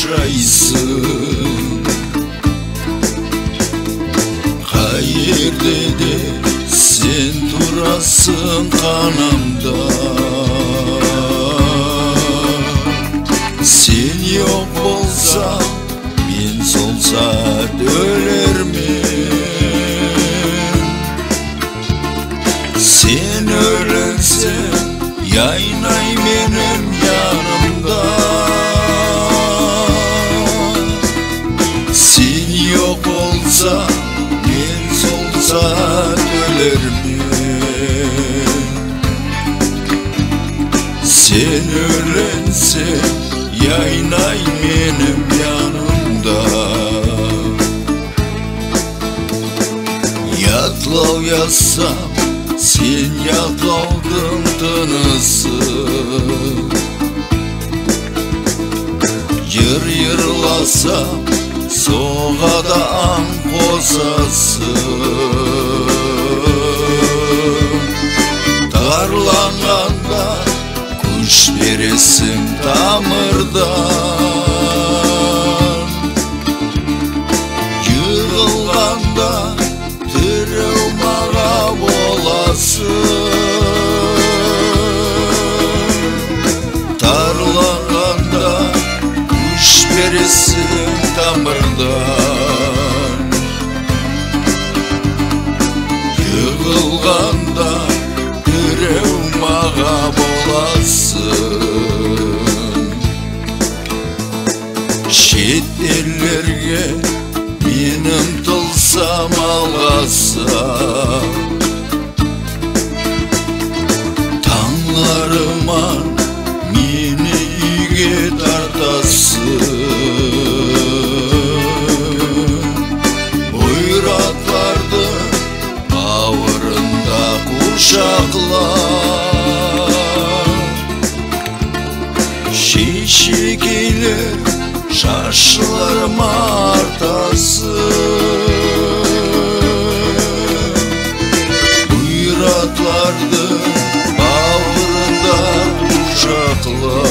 жашайсың. Қай жерде де сен тұрасың қанымда. Сен жоқ болсаң, мен сол сәт өлермін. Сен өлсең, яйнай менің янымда. Сен жоқ болсаң, мен сол сәт өлермін. Сен өлсең, яйнай менің янымда. Ятлау ясам, сен ятлаудың тынысы. Жыр йырласам, соғада аң қосасың. Тарланғанда күш бересің тамырдан. Жығылғанда тірі маға боласың. Тарланғанда күш бересің тамырдан. Жығылғанда тірі маға боласың. Шет еллерге мен ұмтылсам алғасам, таңларыма мені үйге тартасың. Ойратларды бауырында құшақлап, шешекейлер шашыларыма артасың. Ойратларды бауырында құшақлап,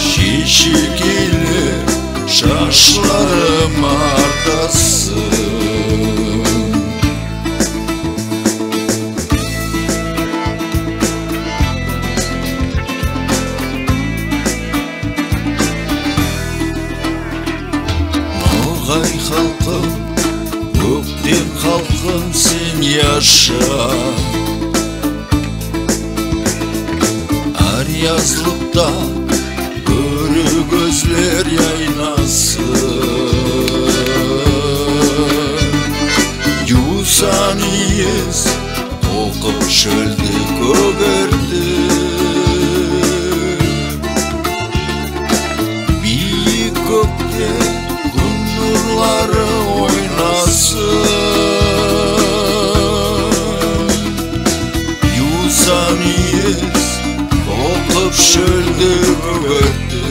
шешекейлер шашыларыма артасың. Ноғай халқым, көктем халқым, сен яша. Аязлықта көрі көзлер яйнасын. Юсан иес тоқып шөлді көгерді. Биік көкте күн нұрлары ойнасын. Юсан иес тоқып шөлді көгерді.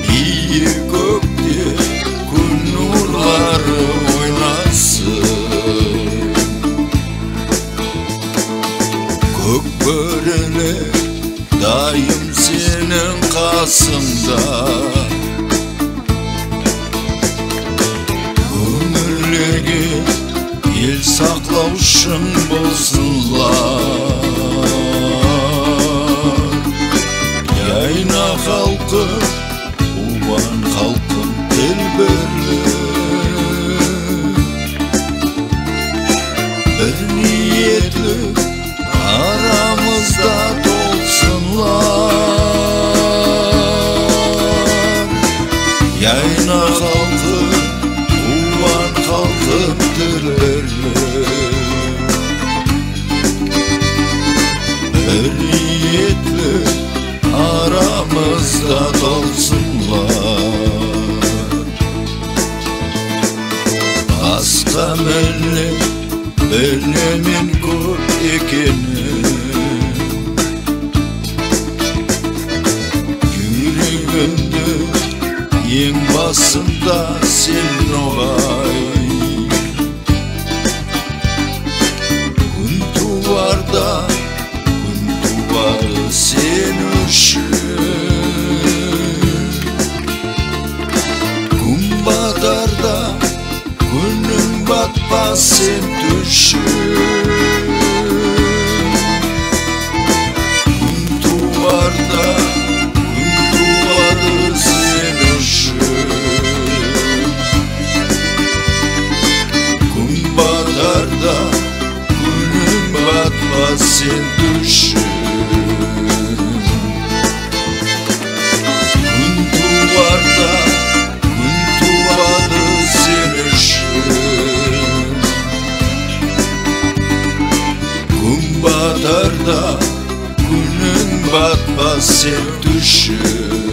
Биік көкте күн нұрлары ойнасын. Көк бөрілер дайым сенің қасыңда. Өмірлерге ел сақлаушың болсынлар. Яйна халқым, туған халқым, тілбірлі. Бір ниетлі арамызда толсынлар. Яйна халқым, туған халқым, тілбірлі. Бір ниетлі арамызда толсынлар. Басқа мүлде білемін көп екенін. Жүрегімді ең басында сен ноғай. Күн туарда күн düşün. Gün batar da günün batmasın düşün. Gün tuvar da gün tuvarı sınışın. Gün batar da günün batmasın düşün. Gün tuvar da gün tuvarı sınışın. Gün batar da günün batmasın düşün.